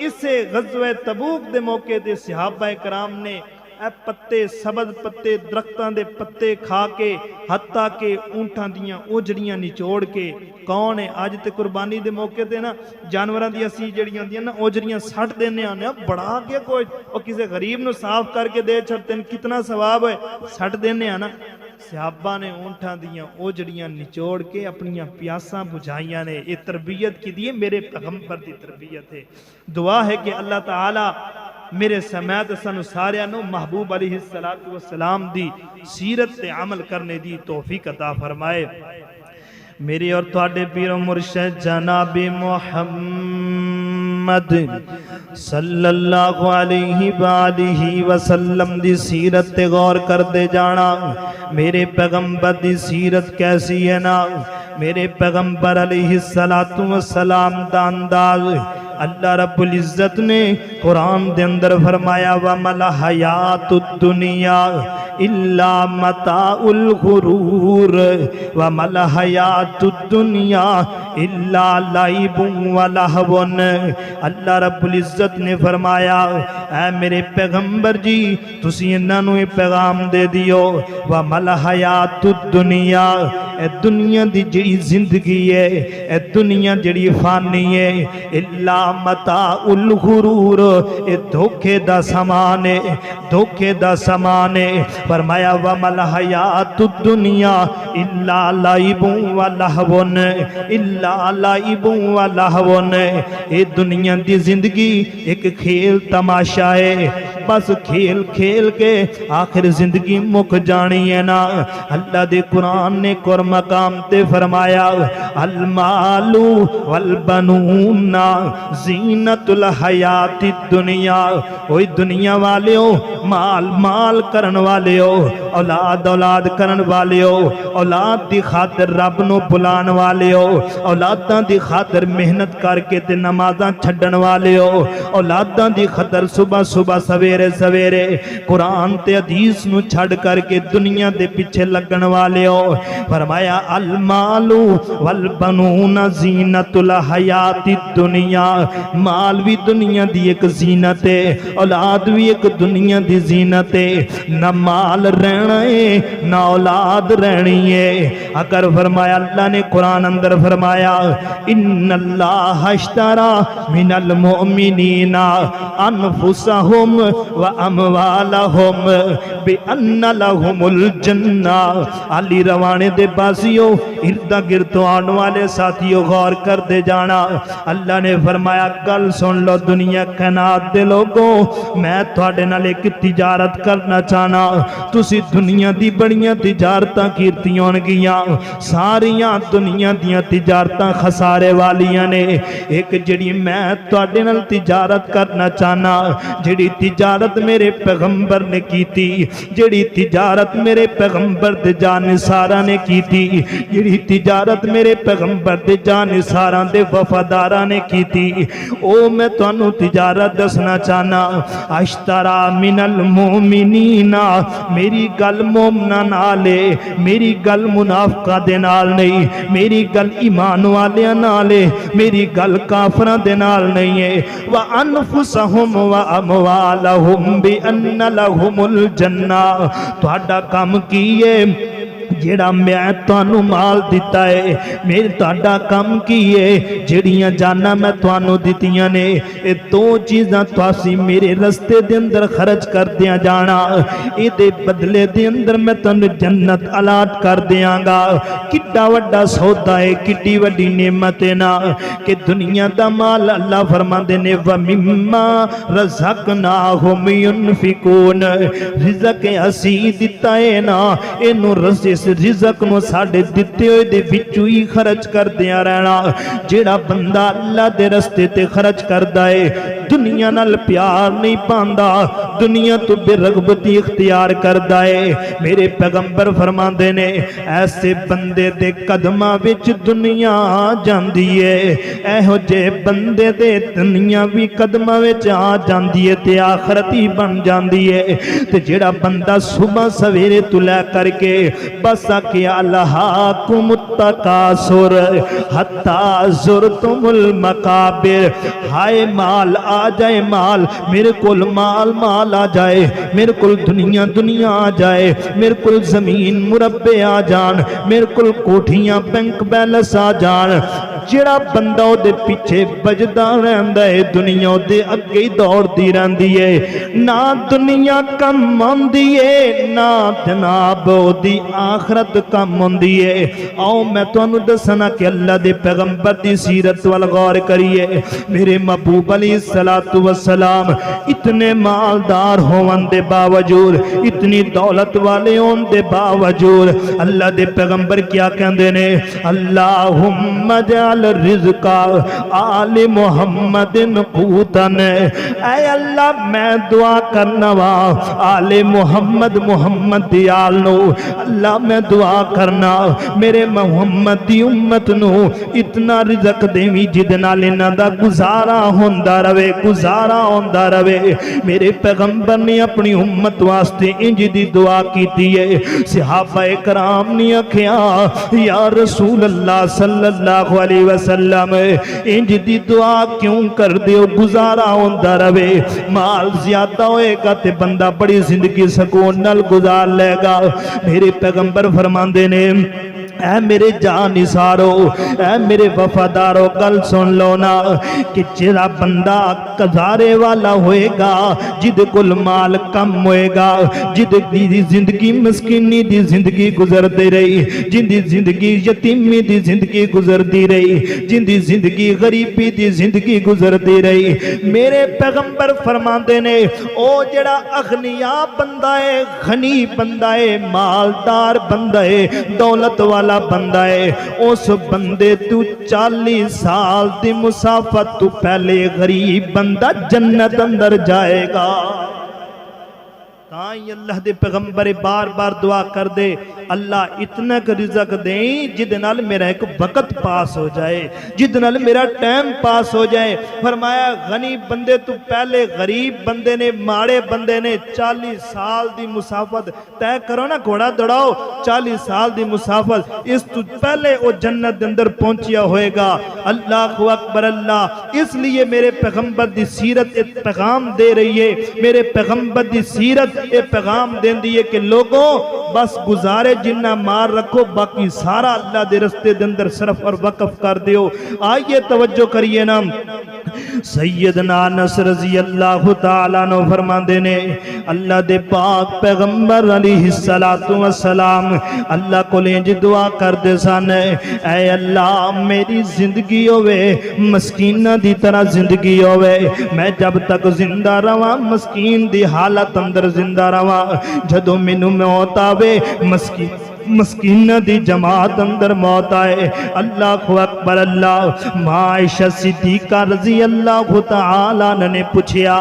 اسے غزوہ تبوک دے موقع دے صحابہ کرام نے اے پتے سبز پتے درختاں دے پتے کھا کے حتیٰ کہ اونٹاں دیاں اوجڑیاں نچوڑ کے کون ہے آج تے قربانی دے موقع دے نا جانوراں دی اسی جڑیاں دیاں نا اوجڑیاں سٹ دینے آنے بڑا گیا کوئی اور کسی غریب نو صاف کر کے دے چھڑتے ہیں کتنا ثواب ہے سٹ دینے آنا صحابہ نے اونٹاں دیاں اوجڑیاں نچوڑ کے اپنیاں پیاساں بجھائیاں نے یہ تربیت کی دیئے میرے پیغمبر دی تربیت ہے دعا ہے کہ اللہ تعالی میرے سمیت سن ساریاں نو محبوب علیہ السلام دی سیرت تے عمل کرنے دی توفیق عطا فرمائے میری اور تواڈے پیر و مرشد جناب محمد صلی اللہ علیہ وآلہ وسلم دی سیرت تے غور کر دے جانا میرے پیغمبر دی سیرت کیسی ہے نا میرے پیغمبر علیہ السلام دا انداز اللہ رب العزت نے قرآن دے اندر فرمایا وَمَا الْحَيَاةُ الدُّنْيَا إِلَّا مَتَاعُ الْغُرُورِ وَمَا الْحَيَاةُ الدُّنْيَا إِلَّا لَعِبٌ وَلَهْوٌ اللہ رب العزت نے فرمایا اے میرے پیغمبر جی تسی انہاں نوں پیغام دے دیو وَمَا الْحَيَاةُ الدُّنْيَا اے دنیا دی جڑی زندگی ہے اے دنیا جڑی فانی ہے الا متاع الغرور اے دھوکے دا سامان ہے دھوکے دا سامان ہے فرمایا وَمَا الْحَيَاةُ الدُّنْيَا إِلَّا لَعِبٌ وَلَهْوٌ إِلَّا لَعِبٌ وَلَهْوٌ اے دنیا دی زندگی ایک کھیل تماشا ہے بس کھیل کھیل کے آخر زندگی مک جانی ہے نا اللہ دے قرآن نے قرآن مقام تے فرمایا المال والبنون زینت الحیات الدنیا اوہ دنیا والے ہو مال مال کرن والے ہو اولاد اولاد کرن والے ہو اولاد دی خاطر رب نو بلان والے ہو اولاداں دی خاطر محنت کر کے تے نمازاں چھڈن والے ہو اولاداں دی خاطر صبح صبح سویرے سویرے قرآن تے حدیث نو چھڈ کر کے دنیا دے پیچھے لگن والے ہو فرمایا المال والبنون زینت الحیات الدنیا مال بھی دنیا دی ایک زینت ہے اولاد بھی ایک دنیا دی زینت ہے نہ مال رہنا ہے نہ اولاد رہنی ہے اگر فرمایا اللہ نے قرآن اندر فرمایا ان اللہ اشترى من المؤمنین انفسهم واموالہم بان لہم الجنہ۔ علی روانے دے بازیوں، اردہ گرد آن والے ساتھیوں غور کر دے جانا۔ اللہ نے فرمایا گل سن لو دنیا کائنات دے لوگوں، میں تھوڑے نال ایک تجارت کرنا چاہنا۔ تسی دنیا دی بڑیاں تجارتاں کیرتی ہون گیاں، ساریاں دنیا دیاں تجارتاں خسارے والیاں نے، ایک جڑی میں تھوڑے نال تجارت کرنا چاہنا، جڑی تجارت میرے پیغمبر نے کی تھی، جڑی تجارت میرے پیغمبر دے جانثاراں نے کی تھی، جڑی تجارت میرے پیغمبر دے جانثاراں دے وفاداراں نے کی تھی، او میں تانوں تجارت دسنا چاہنا۔ اشترا من المؤمنین، میری گل مومناں نال ہے، میری گل منافقاں دے نال نہیں، میری گل ایمان والیاں نال ہے، میری گل کافراں دے نال نہیں ہے۔ وانفسہم واموالہم بان لہم الجنہ، تہاڈا کام کی ہے جیڑا میں تانوں مال دیتا ہے، میرے تہاڈا کم کی ہے جڑیاں جانا میں تانوں دتیاں نے، اے دو چیزاں تواسی میرے رستے دے اندر خرچ کر دیاں جانا، اے دے بدلے دے اندر میں تانوں جنت الاٹ کر دیاں گا۔ کڈا وڈا سودا ہے، کڈی وڈی نعمت ہے نا کہ دنیا دا مال اللہ فرماندے نے وَمِمَّا رَزَقْنَاهُمْ يُنْفِقُونَ، رزق اسی دتا ہے نا، اینو اس رزق نو ساڑے دیتے ہوئے دے وچوں ہی خرچ کر دیا رہنا۔ جیڑا بندہ اللہ دے رستے تے خرچ کر دائے، دنیا نال پیار نہیں پاندا، دنیا تو بے رغبتی اختیار کر دائے، میرے پیغمبر فرماندے نے ایسے بندے دے قدمہ وچ دنیا جاندی ہے، اے ہو جے بندے دے دنیا بھی قدمہ وچ آ جاندی ہے تے آخرتی بن جاندی ہے۔ تے جیڑا بندہ صبح سویرے تو لے کر کے بس کہ الہاکم التکاثر حتی زرتم المقابر، ہائے مال آ جائے، مال میرے کول، مال آ جائے میرے کول، دنیا آ جائے میرے کول، زمین مربع آ جان میرے کول، کوٹھیاں بینک بیلنس آ جان، جڑا بندہ او دے پیچھے بجدا رہندا ہے، دنیا او دے اگے ہی دوڑ دی رہندی ہے، نہ دنیا کم آندی ہے نہ جناب او دی آخرت کم ہوندی ہے۔ آؤ میں تانوں دسنا کہ اللہ دے پیغمبر دی سیرت وال غور کریے۔ میرے محبوب علیہ السلام اتنے مالدار ہون دے باوجود، اتنی دولت والے ہون دے باوجود، اللہ دے پیغمبر کیا کہندے نے؟ اللہم اجعل رزق آل محمد قوتاً، اے اللہ میں دعا کرنا وا آل محمد دی آل نو، اللہ میں دعا کرنا میرے محمد دی امت نو اتنا رزق دیوی جد نال انہاں دا گزارا ہوندا رہے، گزارا ہوندا رہے۔ میرے پیغمبر نے اپنی امت واسطے انج دی دعا کیتی ہے، صحابہ کرام نے آکھیا یا رسول اللہ صلی اللہ علیہ وسلم انج دی دعا کیوں کر دیو؟ گزارا ہوندا رہے، مال زیادہ ہوئے گا تے بندہ بڑی زندگی سکون نال گزار لے گا۔ میرے پیغمبر فرماندے نے اے میرے جانثارو، اے میرے وفادارو، گل سن لو نا کہ جڑا بندہ قزارے والا ہوئے گا، جد کل مال کم ہوئے گا، جد دی زندگی مسکینی دی زندگی گزر دے رہی، جن دی زندگی یتیمی دی زندگی گزر دی رہی، جن دی زندگی غریبی دی زندگی گزر دی رہی، میرے پیغمبر فرماندے نے او جڑا اغنیا بندہ ہے، غنی بندہ ہے، مالدار بندہ ہے، دولت والا بندہ ہے، اس بندے تو 40 سال دی مسافت تو پہلے غریب بندہ جنت اندر جائے گا۔ تائیں اللہ دے پیغمبر بار بار دعا کر دے اللہ اتنا کا رزق دیں جد نال میرا ایک وقت پاس ہو جائے، جد نال میرا ٹائم پاس ہو جائے۔ فرمایا غنی بندے تو پہلے غریب بندے نے، ماڑے بندے نے 40 سال دی مسافت طے کرو نا، گھوڑا دوڑاؤ 40 سال دی مسافت، اس تو پہلے وہ جنت اندر پہنچیا ہوئے گا۔ اللہ اکبر اللہ۔ اس لیے میرے پیغمبر دی سیرت ایک پیغام دے رہی ہے، میرے پیغمبر دی سیرت اے پیغام دین دیئے کہ لوگوں بس گزارے جنہ مار رکھو، باقی سارا اللہ دے رستے دے اندر صرف اور وقف کر دیو۔ آئیے توجہ کریے نا، سیدنا انس رضی اللہ تعالیٰ عنہ فرماندے نے اللہ دے پاک پیغمبر علیہ السلام اللہ کو لینج دعا کر دے سن، اے اللہ میری زندگی ہوئے مسکینہ دی طرح زندگی ہوئے، میں جب تک زندہ رہا مسکین دی حالت اندر زندہ رہا، جدو مینوں موت آوے مسکینہ دی جماعت اندر موت آئے۔ اللہ اکبر اللہ۔ ماں عائشہ صدیقہ رضی اللہ تعالیٰ نے پوچھیا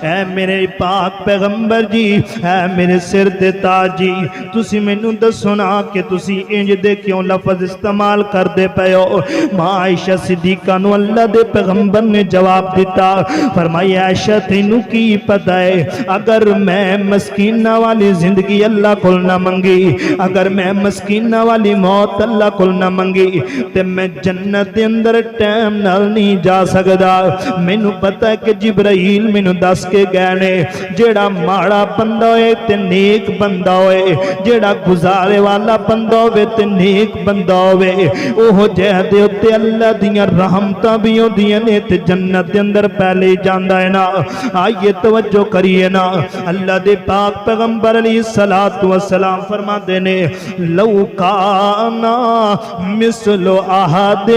اے میرے پاک پیغمبر جی، اے میرے سر دے تاج جی، تسی مینوں دسو نا کہ تسی انج دے کیوں لفظ استعمال کر دے پئے ہو؟ ماں عائشہ صدیقہ نو اللہ دے پیغمبر نے جواب دیتا، فرمایا عائشہ تینوں کی پتہ ہے اگر میں مسکینہ والی زندگی اللہ کو نہ منگی، اگر میں مسکینہ والی موت اللہ کو نہ منگی تے میں جنت دے اندر ٹائم نال نہیں جا سکدا۔ مینوں پتہ ہے کہ جبرائیل مینوں دس کے گئے نے جیڑا ماڑا بندہ ہوئے تے نیک بندہ ہوئے، جیڑا گزارے والا بندہ ہوئے تے نیک بندہ ہوئے، اوہ جہ دے اتے اللہ دیاں رحمتاں بھی ہوندیاں نے تے جنت دے اندر پہلے جاندا ہے نا۔ آئیے توجہ کریے نا، اللہ دے پاک پیغمبر علیہ السلام فرماتے نے لو کانا مثل احد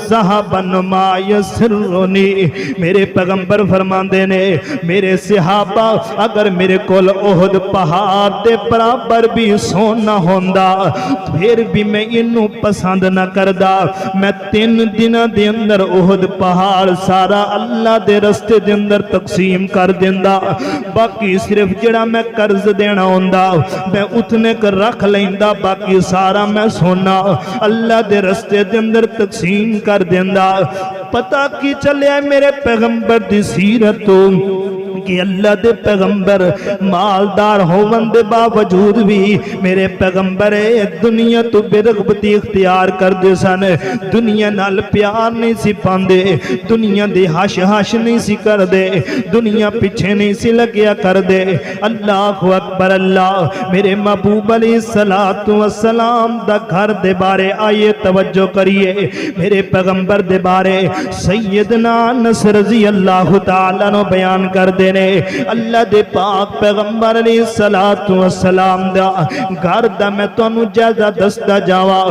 ذہبن ما یسرنی، میرے پیغمبر فرماندے نے میرے صحابہ اگر میرے کول احد پہاڑ دے برابر بھی سونا ہوندا پھر بھی میں انہوں پسند نہ کردا، میں 3 دنوں دے اندر احد پہاڑ سارا اللہ دے رستے دے اندر تقسیم کر دیندا، باقی صرف جڑا میں قرض دینا ہوندا میں اتنے کر رکھ لیندا، باقی سارا میں سونا اللہ دے رستے دے اندر تقسیم کر دیندا۔ پتہ کی چلے میرے پیغمبر دی سیرت کہ اللہ دے پیغمبر مالدار ہون دے باوجود بھی میرے پیغمبر دنیا تو بے رغبتی اختیار کر دے سن، دنیا نال پیار نہیں سی پاندے، دنیا دے ہاش ہاش نہیں سی کر دے، دنیا پیچھے نہیں سی لگیا کر دے۔ اللہ اکبر اللہ۔ میرے محبوب علیہ السلام دا گھر دے بارے آئیے توجہ کریے، میرے پیغمبر دے بارے سیدنا انس رضی اللہ تعالیٰ نو بیان کر دے نے اللہ دے پاک پیغمبر علیہ السلام دا گھر دا میں تو انو جائزہ دستا جاوا،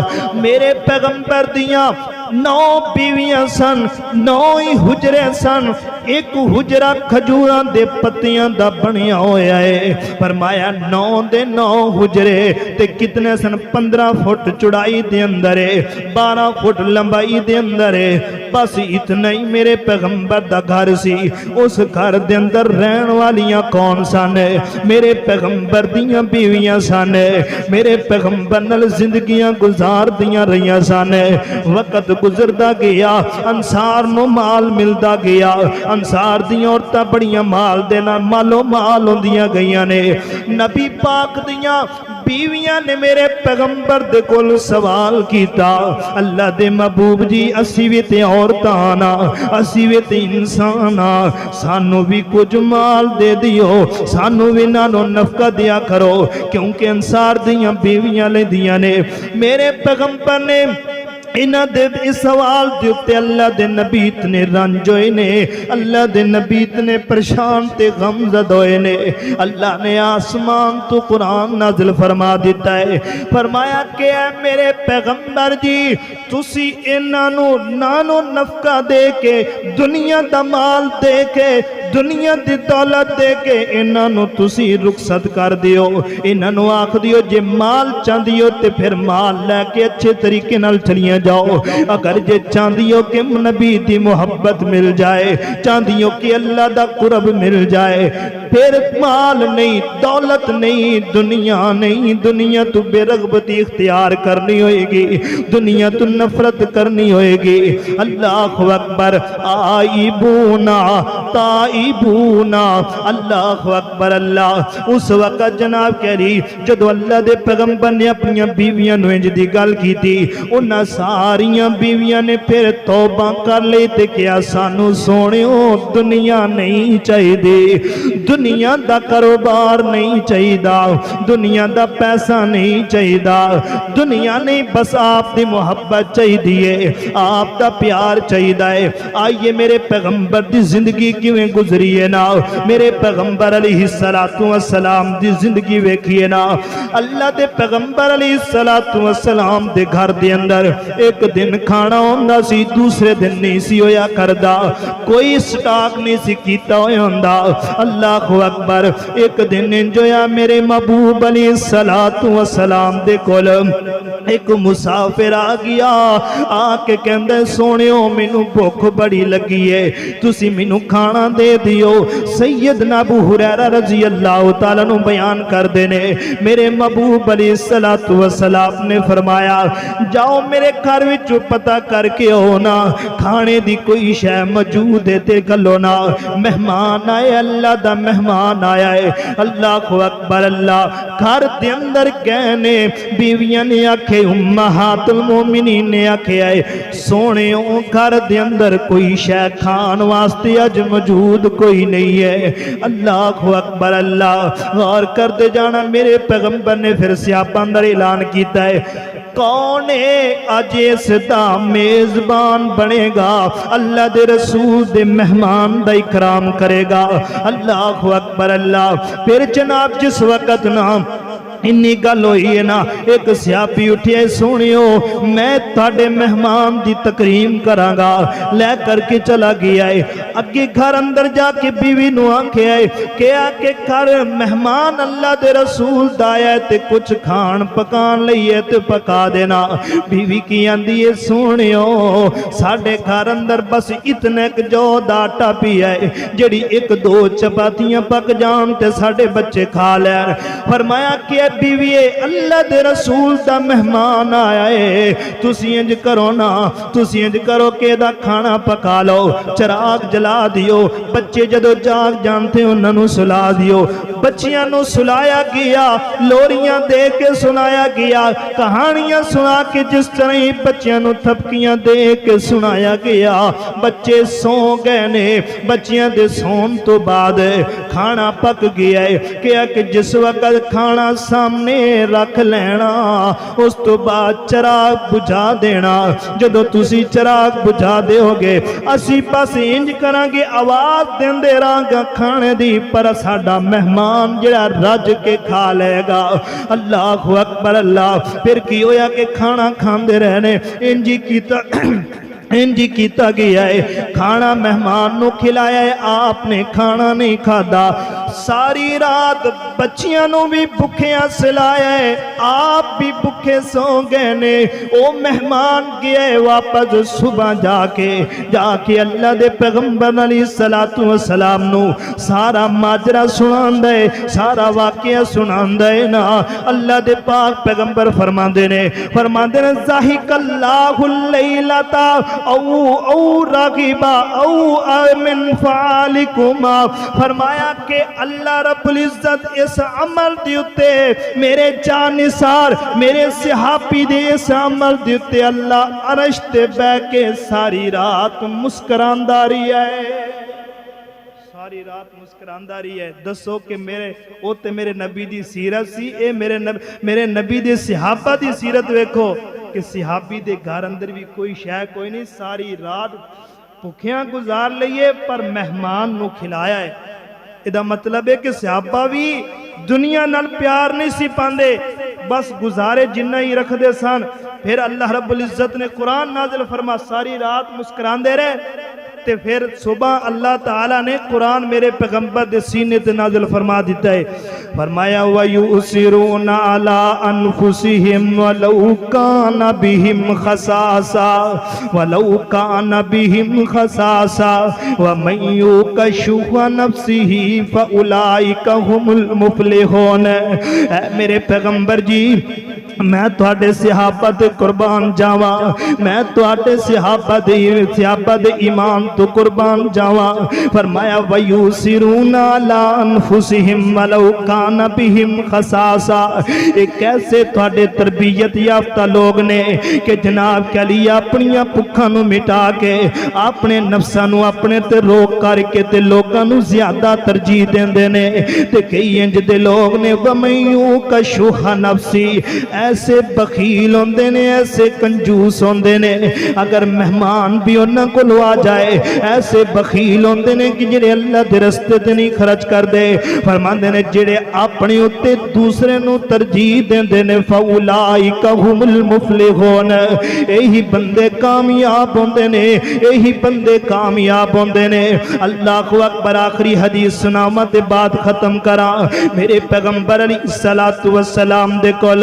میرے پیغمبر دیاں 9 بیویاں سن، 9 ہی حجرے سن، ایک حجرہ کھجوران دے پتیاں دا بنیا ہویا ہے، فرمایا 9 دے 9 حجرے تے کتنے سن 15 فٹ چڑائی دے اندر ہے، 12 فٹ لمبائی دے اندر ہے، بس اتنا ہی میرے پیغمبر دا گھر سی۔ اس گھر دے اندر رہن والیاں کون سن؟ میرے پیغمبر دیاں بیویاں سن، میرے پیغمبر نال زندگیاں گزار دیاں رہیاں سن۔ وقت گزردا گیا، انصار نو مال ملدا گیا، انصار دیاں عورتاں بڑیاں مال دے نال مالو مال ہوندیاں گئیاں نے۔ نبی پاک دیاں بیویاں نے میرے پیغمبر دے کول سوال کیتا، اللہ دے محبوب جی اسی وی تے عورتاں نا، اسی وی تے انسان نا، سانو بھی کچھ مال دے دیو، سانو بھی نانو نفقہ دیا کرو، کیونکہ انصار دیاں بیویاں لے دیاں نے۔ میرے پیغمبر نے انہاں دے اس سوال دیتے اللہ دے نبی اتنے رنجوئے نے، اللہ دے نبی اتنے پریشان تے غمزد ہوئے نے۔ اللہ نے آسمان تو قرآن نازل فرما دیتا ہے، فرمایا کہ اے میرے پیغمبر جی تسی انہاں نانو نفقہ دے کے، دنیا دا مال دے کے، دنیا دی دولت دے کے انہاں تسی رخصت کر دیو، انہاں آکھ دیو جے مال چاندیو تے پھر مال لے کے اچھے طریقے نال چلیاں جاؤ، اگر جے چاندیو کہ نبی دی محبت مل جائے، چاندیو کہ اللہ دا قرب مل جائے، پھر مال نہیں، دولت نہیں، دنیا نہیں، دنیا تو بے رغبتی اختیار کرنی ہوئے گی، دنیا تو نفرت کرنی ہوئے گی۔ اللہ اکبر۔ آئیبونا تائیبونا، اللہ اکبر اللہ۔ اس وقت جناب کہری جدو اللہ دے پیغمبر نے اپنی بیویاں نو انج دی گل کی تھی، انہاں ساریاں بیویاں نے پھر توبہ کر لی تے کیا سانو سونیو دنیا نہیں چاہی دی، دنیا دا کاروبار نہیں چاہیدا، دنیا دا پیسہ نہیں چاہیدا، دنیا نہیں، بس آپ دی محبت چاہیے، آپ دا پیار چاہیدا ہے۔ آئیے میرے پیغمبر دی زندگی کیویں گزری ہے نا، میرے پیغمبر علیہ السلام دی زندگی ویکھیے نا۔ اللہ دے پیغمبر علیہ السلام دے گھر دے اندر ایک دن کھانا ہوندا سی، دوسرے دن نہیں سی ہویا کردا، کوئی سٹاک نہیں سی کیتا ہویا ہوندا۔ اللہ اکبر، ایک دن انجویا میرے محبوب علیہ السلام دے کول ایک مسافر آ گیا، آ کے کہندے سونیو مینوں بھوک بڑی لگی ہے، تسی مینوں کھانا دے دیو۔ سیدنا ابو ہریرہ رضی اللہ تعالیٰ عنہ بیان کر دینے، میرے محبوب علیہ السلام نے فرمایا جاؤ میرے گھر وچوں پتہ کر کے ہونا کھانے دی کوئی شے موجود ہے تے گلو نا، مہمان آئے، اللہ دا مہمان آیا ہے۔ اللہ اکبر، اللہ گھر دے اندر کہنے بیویاں نے آکھے، امہات المومنین نے آکھے آئے سونے گھر دے اندر کوئی شے کھان واسطے اج موجود کوئی نہیں ہے۔ اللہ اکبر، اللہ غور کرتے جانا، میرے پیغمبر نے پھر سیاپا اندر اعلان کیتا ہے کون ہے اج اس دا میزبان بنے گا، اللہ دے رسول دے مہمان دا اکرام کرے گا۔ اللہ اکبر، اللہ پھر جناب جس وقت نام انی گل ہوئی ہے نا، ایک سیاپی اٹھے، سونیو میں تھاڑے مہمان دی تکریم کراں گا، لے کر کے چلا گیا ہے۔ اگے گھر اندر جا کے بیوی نو آنکھے آئے کہ آکے گھر مہمان اللہ دے رسول دایا ہے تے کچھ کھان پکان لئیے تے پکا دینا۔ بیوی کی آندی ہے سونیو ساڑھے گھر اندر بس اتنے جو داٹا پی ہے جڑی ایک دو چپاتیاں پک جان تے ساڑھے بچے کھا لیں۔ فرمایا کہ بیوی اللہ دے رسول دا مہمان آیا ہے، تسی انج کرو نا، تسی انج کرو کہ دا کھانا پکا لو، چراغ جلا دیو، بچے جدو جاگ جانتے انہوں نے سلا دیو۔ بچیاں نو سلایا گیا، لوریاں دے کے سنایا گیا، کہانیاں سنا کے جس طرح بچیاں نو تھپکیاں دے کے سنایا گیا۔ بچے سو گئے نے، بچیاں دے سون تو بعد کھانا پک گیا ہے کہ جس وقت کھانا سامنے رکھ لینا اس تو بعد چراغ بجھا دینا۔ جدو تسی چراغ بجھا دے ہوگے اسی پاس انج کران گے آواز دین دے رانگا کھانے دی، پر ساڑا مہمان جڑا رج کے کھا لے گا۔ اللہ اکبر، اللہ پھر کی ہویا کہ کھانا کھان دے رہنے انجی کیتا گیا ہے، کھانا مہمان نو کھلایا ہے، آپ نے کھانا نہیں کھادا، ساری رات بچیاں نو بھی بھکھیاں سلایا ہے، آپ بھی بھکھے سو گئے نے۔ او مہمان گیا ہے واپس صبح جا کے اللہ دے پیغمبر علیہ السلام نو سارا ماجرہ سنان دے، سارا واقعہ سنان دے نا۔ اللہ دے پاک پیغمبر فرمان دے نے ذاہک اللہ اللیلتا او راغبا او من فعالکما، فرمایا کہ اللہ رب العزت اس عمل دیتے میرے جانثار میرے صحابی دے اس عمل دیتے اللہ عرش تے بے کے ساری رات مسکرانداری ہے، ساری رات مسکرانداری ہے۔ دسو کہ میرے نبی دی سیرت سی، اے میرے نبی دے صحابہ دی سیرت ویکھو کہ صحابی دے گھر اندر بھی کوئی شے کوئی نہیں، ساری رات بھکھیاں گزار لئیے پر مہمان نو کھلایا ہے۔ ادا مطلب ہے کہ صحابہ بھی دنیا نال پیار نہیں سی پاندے، بس گزارے جنہ ہی رکھ دے سان۔ پھر اللہ رب العزت نے قرآن نازل فرما ساری رات مسکران دے رہے تے پھر صبح اللہ تعالیٰ نے قرآن میرے پیغمبر دے سینے تے نازل فرما دیتا ہے۔ فرمایا وَيُؤْثِرُونَ عَلَىٰ أَنفُسِهِمْ وَلَوْ كَانَ بِهِمْ خَصَاصَةٌ وَلَوْ كَانَ بِهِمْ خَصَاصَةٌ وَمَن يُوقَ شُحَّ نَفْسِهِ فَأُولَٰئِكَ هُمُ الْمُفْلِحُونَ۔ اے میرے پیغمبر جی میں تواڈے صحابہ تے قربان جاواں، میں تواڈے صحابہ دے ایمان تو قربان جاواں۔ فرمایا وَيُؤْثِرُونَ عَلَىٰ أَنفُسِهِمْ وَلَوْ كَانَ بِهِمْ خَصَاصَةٌ۔ ایک ایسے تواڈے تربیت یافتہ لوگ نے کہ جناب کے لیے اپنیاں بھکھاں نو مٹا کے اپنے نفساں نو اپنے تے روک کر کے تے لوکاں نو زیادہ ترجیح دیندے نے، تے کئی انج دے لوگ نے وَمَن يُوقَ شُحَّ نَفْسِهِ، ایسے بخیل ہوندے نے، ایسے کنجوس ہوندے نے، اگر مہمان بھی انہاں کو لو آ جائے ایسے بخیل ہوندے نے کہ جڑے اللہ دے رستے تے نہیں خرچ کر دے۔ فرماندے نے جڑے اپنے اُتے دوسرے نو ترجیح دیندے نے فَأُولَٰئِکَ هُمُ الْمُفْلِحُونَ، یہی بندے کامیاب ہوندے نے، یہی بندے کامیاب ہوندے نے۔ اللہ اکبر۔ آخری حدیث سناواں تے بعد ختم کراں۔ میرے پیغمبر علیہ الصلوۃ والسلام دے کول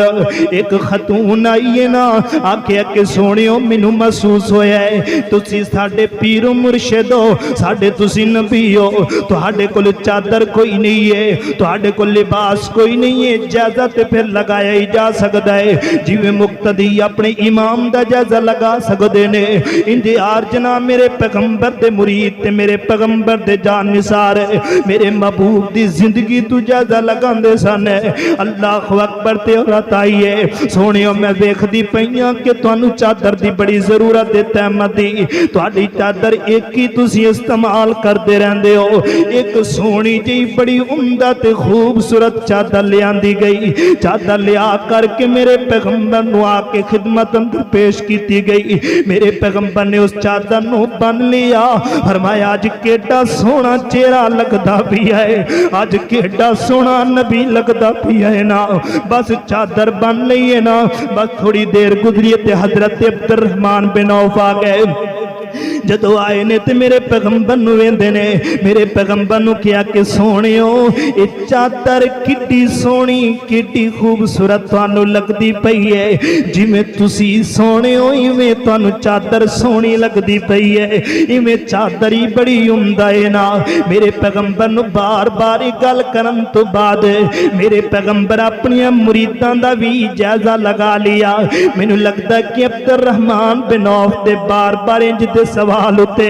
ایک خاتون آئی ہے نا، آکھیا کہ سونیو مینوں محسوس ہویا ہے تسی ساڈے پیر و مرشد ہو، ساڈے تسی نبی ہو، تہاڈے کول چادر کوئی نہیں ہے، تہاڈے کول لباس کوئی نہیں ہے، جائزہ تے پھر لگایا ہی جا سکدا ہے جویں مقتدی اپنے امام دا جائزہ لگا سکدے نے۔ انتہار جناب میرے پیغمبر دے مرید تے میرے پیغمبر دے جان نثار میرے محبوب دی زندگی تو جائزہ لگاندے سن۔ اللہ اکبر تے عورت آئی ہے، سونیو میں ویکھدی پئیاں کہ تانوں چادر دی بڑی ضرورت ہے تحمد دی، تہاڈی چادر ایک ہی تسی استعمال کردے رہندے ہو۔ ایک سونی جی بڑی عمدہ تے خوبصورت چادر لے آندی گئی، چادر لیا کر کے میرے پیغمبر نو آ کے خدمت اندر پیش کیتی گئی۔ میرے پیغمبر نے اس چادر نو بن لیا، فرمایا اج کیڈا سونا چہرہ لگدا پیا ہے، اج کیڈا سونا نبی لگدا پیا ہے نا۔ بس چادر بن لئی ہے نا، بس تھوڑی دیر گزری تے حضرت عبد الرحمن بن عوف آ گئے۔ جدو آئے نے تے میرے پیغمبر نو ویندے نے، میرے پیغمبر نو کیا کہ سونیو اے چادر کڈی سونی کڈی خوبصورت تانوں لگدی پئی ہے، جویں تسی سونیو ایویں تانوں چادر سونی لگدی پئی ہے، ایویں چادر ہی بڑی عمدہ ہے نا۔ میرے پیغمبر نو بار بار گل کرن تو بعد میرے پیغمبر اپنی مریداں دا بھی جائزہ لگا لیا۔ مینوں لگدا کہ عبد الرحمن بن عوف دے بار بار انج دے سوال ہوتے۔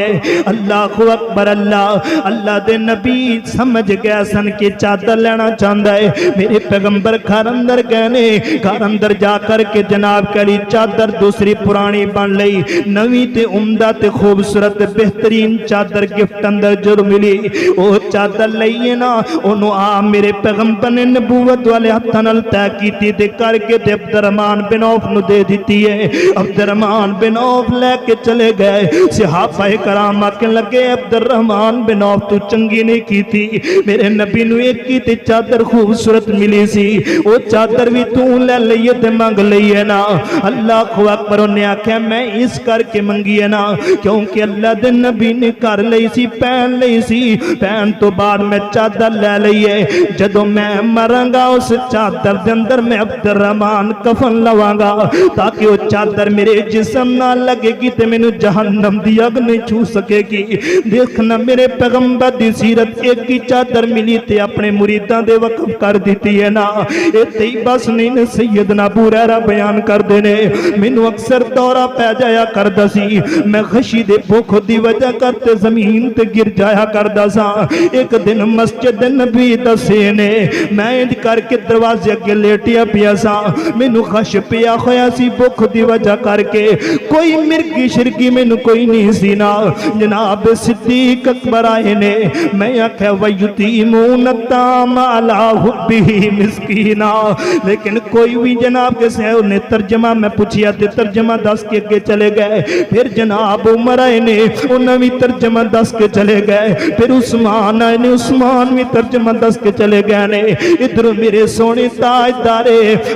اللہ اکبر۔ اللہ دے نبی سمجھ گیا سن کہ چادر لینا چاہتا ہے۔ میرے پیغمبر گھر اندر گئے، گھر اندر جا کر کے جناب کری چادر دوسری پرانی بن لئی، نوی تے عمدہ تے خوبصورت بہترین چادر گفٹ اندر جو ملی، وہ چادر لئیے نا انہوں آ میرے پیغمبر نے نبوت والے ہاتھاں نال طے کیتی تے کر کے تے عبد الرحمن بن عوف نو دے دیتی ہے۔ عبد الرحمن بن عوف لے کے چلے گئے، صحابہ کرام آکے لگے عبد الرحمن بن عوف تو چنگی نہیں کی تھی، میرے نبی نو ایک کی تے چادر خوبصورت ملی سی، وہ چادر بھی تو لے لئیے تے مانگ لئیے نا۔ اللہ اکبر۔ انہیں آکھا میں اس کر کے منگی ہے نا کیونکہ اللہ دے نبی نے کر لئی سی، پہن لئی سی، پہن تو بعد میں چادر لے لئیے، جدو میں مرنگا اس چادر دے اندر میں عبد الرحمن کفن لوانگا تاکہ وہ چادر میرے جسم نہ لگے گی تے میں جہنم دی اگ نہیں چھو سکے گی۔ دیکھنا میرے پیغمبر دی سیرت ایک کی چادر ملی تے اپنے مریداں دے وقف کر دیتی ہے نا۔ ایتے ہی بس نہیں سیدنا ابو ہریرہ بیان کر دینے، مینوں اکثر دورہ پہ جایا کردا سی، میں خشی دے بھوک دی وجہ کرتے زمین تے گر جایا کردا سا۔ ایک دن مسجد نبی دسے نے میں انج کر کے دروازے اگے لیٹیا پیا سا، مینوں خش پیا ہویا سی بھوک دی وجہ کر کے، کوئی مرگی شرگی مینوں کوئی نہیں سی نا۔ جناب صدیق اکبر آئے نے، میں آکھیا وَيُطِعِمُونَ الطَّعَامَ عَلَىٰ حُبِّهِ مِسْكِينًا، لیکن کوئی بھی جناب کے سے انہیں ترجمہ میں پوچھیا تے ترجمہ دس کے اگے چلے گئے، پھر جناب عمر آئے نے انہیں بھی ترجمہ دس کے چلے گئے، پھر عثمان آئے نے عثمان بھی ترجمہ دس کے چلے گئے نے۔ ادھر میرے سونے تاجدار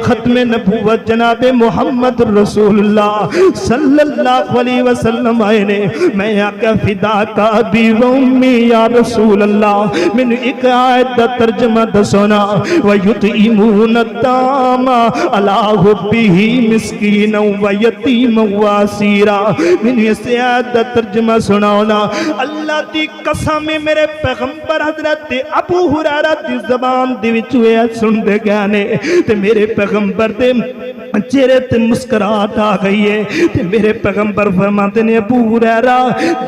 ختم نبوت جناب محمد رسول اللہ صلی اللہ علیہ وسلم آئے نے، میں آقا فدا کا بھی ومی یا رسول اللہ مینوں ایک آیت دا ترجمہ دسونا وَيُطْعِمُونَ الطَّعَامَ عَلَىٰ حُبِّهِ مِسْكِينًا وَيَتِيمًا وَأَسِيرًا مینوں اس آیت دا ترجمہ سناونا اللہ دی قسم میرے پیغمبر حضرت ابو ہریرہ دی زبان دی وچ سن دے گئے نے تے میرے پیغمبر دے چہرے تے مسکراہٹ آ گئی ہے تے میرے پیغمبر فرماتے نے ابو ہریرہ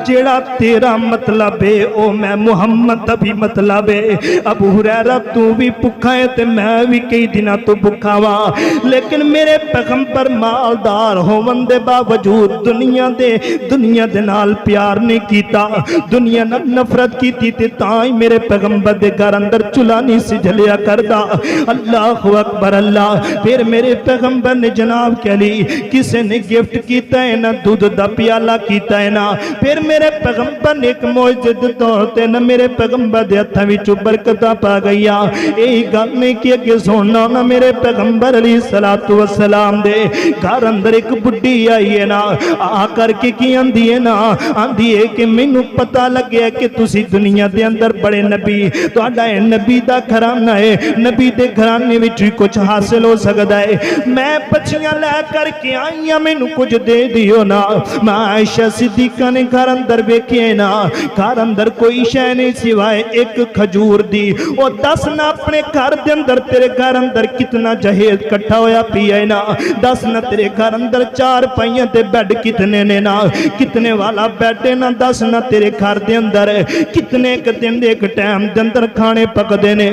جیڑا تیرا مطلب ہے او میں محمد دا بھی مطلب ہے ابو ہریرہ تو بھی بھکھا ہے تے میں بھی کئی دنوں تو بھکھا ہاں لیکن میرے پیغمبر مالدار ہون دے باوجود دنیا دے نال پیار نہیں کیتا دنیا نال نفرت کیتی تے تاں ہی میرے پیغمبر دے گھر اندر چولہا نہیں سی جلیا کردا اللہ اکبر اللہ پھر میرے پیغمبر نے جناب کے لیے کسے نے گفٹ کیتا ہے نہ دودھ دا پیالہ کیتا ہے نا پھر میرے پیغمبر نے ایک معجزے دے طور تے نہ میرے پیغمبر دے ہتھاں وچوں برکتاں پا گئیاں یہی گل نہیں کہ اگے سننا نہ میرے پیغمبر علیہ الصلوۃ والسلام دے گھر اندر ایک بڈھی آئی ہے نا آ کر کے کی آندی ہے نا آندی ہے کہ مینوں پتہ لگیا کہ تسی دنیا دے اندر بڑے نبی تہاڈا اے نبی دا گھرانہ ہے نبی دے گھرانے وچ کچھ حاصل ہو سکدا ہے میں بچیاں لے کر کے آئی ہاں مینوں کچھ دے دیو نا میں عائشہ صدیقہ نے گھر اندر ویکھیا نا گھر اندر کوئی شے نہیں سوائے ایک کھجور دی او دس نہ اپنے گھر دے اندر تیرے گھر اندر کتنا جہیز کٹھا ہویا پیا ہے نا دس نہ تیرے گھر اندر چار پائیاں تے بیڈ کتنے نے نا کتنے والا بیڈ ہے نا دس نہ تیرے گھر دے اندر کتنے ایک دن دے ایک ٹائم دے اندر کھانے پکدے نے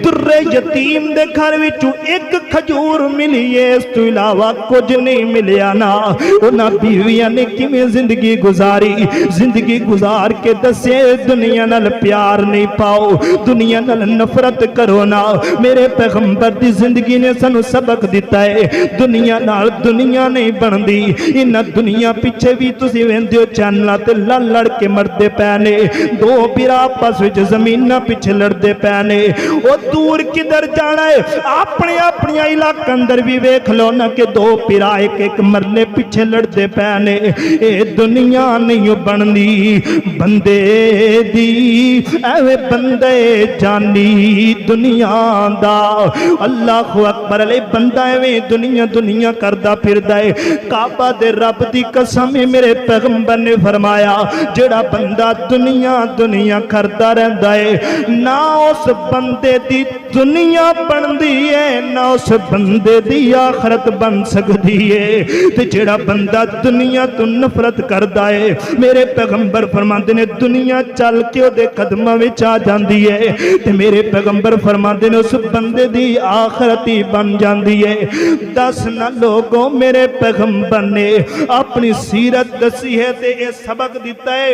در یتیم دے گھر وچوں ایک کھجور ملی ہے اس تو علاوہ کچھ نہیں ملیا نا انہاں بیویاں نے کیویں زندگی گزار کے دسے دنیا نال پیار نہیں پاؤ دنیا نال نفرت کرو نا میرے پیغمبر دی زندگی نے سانو سبق دیتا ہے دنیا نال دنیا نہیں بندی انہاں دنیا پیچھے بھی تسی ویندے ہو چینلاں تے لڑ کے مردے پے نے دو بھرا آپس وچ زمیناں پیچھے لڑدے پے نے او دور کدھر جانا ہے اپنے علاقے اندر بھی ویکھ لو نا کہ دو بھرا ایک مرلے پیچھے لڑدے پے نے اے دنیا نہیں بندی بندے دی اے بندے جانی دنیا دا اللہ اکبر علی بندہ اے دنیا کردا پھردا ہے کعبہ دے رب دی قسم میرے پیغمبر نے فرمایا جڑا بندہ دنیا کردا رہندا ہے نہ اس بندے دی دنیا بندی ہے نہ اس بندے دی آخرت بن سکتی ہے تے جڑا بندہ دنیا تو نفرت کردا ہے میرے پیغمبر فرماندے نے دنیا چل کے او دے قدماں وچ آ جاندی ہے تے میرے پیغمبر فرماندے نے اس بندے دی آخرت ہی بن جاندی ہے دس نہ لوگوں میرے پیغمبر نے اپنی سیرت دسی ہے تے اے سبق دیتا ہے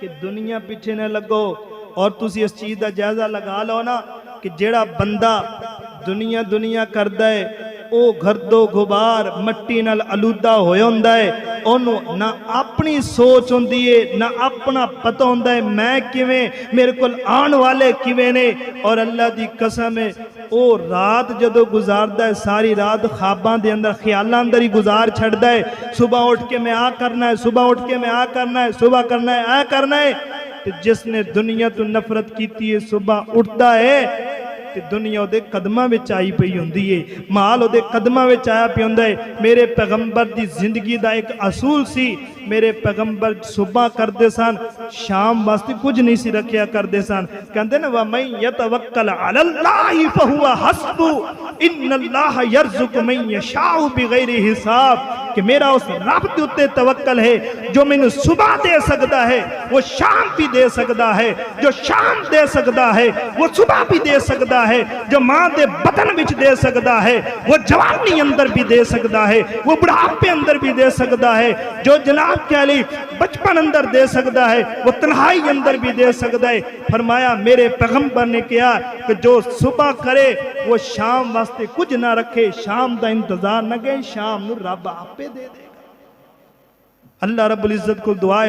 کہ دنیا پیچھے نہ لگو اور تسی اس چیز دا جائزہ لگا لو نا کہ جیڑا بندہ دنیا کردا ہے او گھردو غبار مٹی نال آلودہ ہویا ہوندا ہے اونوں نہ اپنی سوچ ہوندی ہے نہ اپنا پتہ ہوندا ہے میں کیویں میرے کول آن والے کیویں نے اور اللہ دی قسم ہے او رات جدو گزاردا ہے ساری رات خواباں دے اندر خیالاں اندر ہی گزار چھڑدا ہے صبح اٹھ کے میں آ کرنا ہے صبح اٹھ کے میں آ کرنا ہے صبح کرنا ہے آ کرنا ہے جس نے دنیا تو نفرت کیتی ہے صبح اٹھتا ہے کہ دنیا دے قدماں وچ آئی پئی ہوندی ہے مال دے قدماں وچ آیا پیا ہوندا ہے میرے پیغمبر دی زندگی دا ایک اصول سی میرے پیغمبر صبح کردے سن شام واسطے کچھ نہیں سی رکھیا کردے سن کہندے نا وَمَن يَتَوَکَّلْ عَلَى اللَّهِ فَهُوَ حَسْبُهُ إِنَّ اللَّهَ يَرْزُقُ مَن يَشَاءُ بِغَيْرِ حساب کہ میرا اس رب دے اوتے توکل ہے جو مینوں صبح دے سکدا ہے وہ شام بھی دے سکدا ہے جو شام دے سکدا ہے وہ صبح بھی دے سکدا ہے جو ماں دے بطن وچ دے سکدا ہے وہ جوانی اندر بھی دے سکدا ہے وہ بڑھاپے اندر بھی دے سکدا ہے جو جناب کے علی بچپن اندر دے سکدا ہے وہ تنہائی اندر بھی دے سکدا ہے فرمایا میرے پیغمبر نے کہا کہ جو صبح کرے وہ شام واسطے کچھ نہ رکھے شام دا انتظار نہ کرے شام نو رب آپے دے دے گا اللہ رب العزت کو دعا ہے